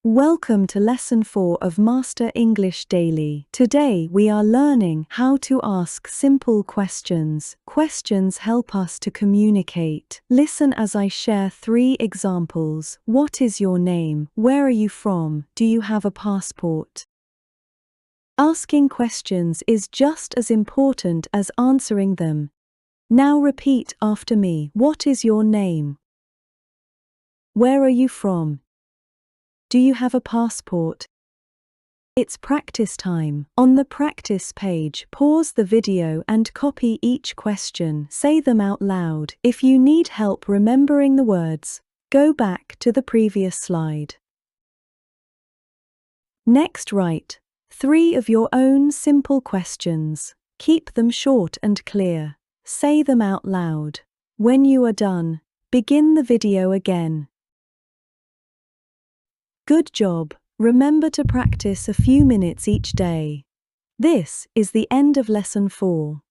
Welcome to Lesson 4 of Master English Daily. Today we are learning how to ask simple questions. Questions help us to communicate. Listen as I share 3 examples. What is your name? Where are you from? Do you have a passport? Asking questions is just as important as answering them. Now repeat after me. What is your name? Where are you from? Do you have a passport? It's practice time. On the practice page, pause the video and copy each question. Say them out loud. If you need help remembering the words, go back to the previous slide. Next, write 3 of your own simple questions. Keep them short and clear. Say them out loud. When you are done, begin the video again. Good job. Remember to practice a few minutes each day. This is the end of Lesson 4.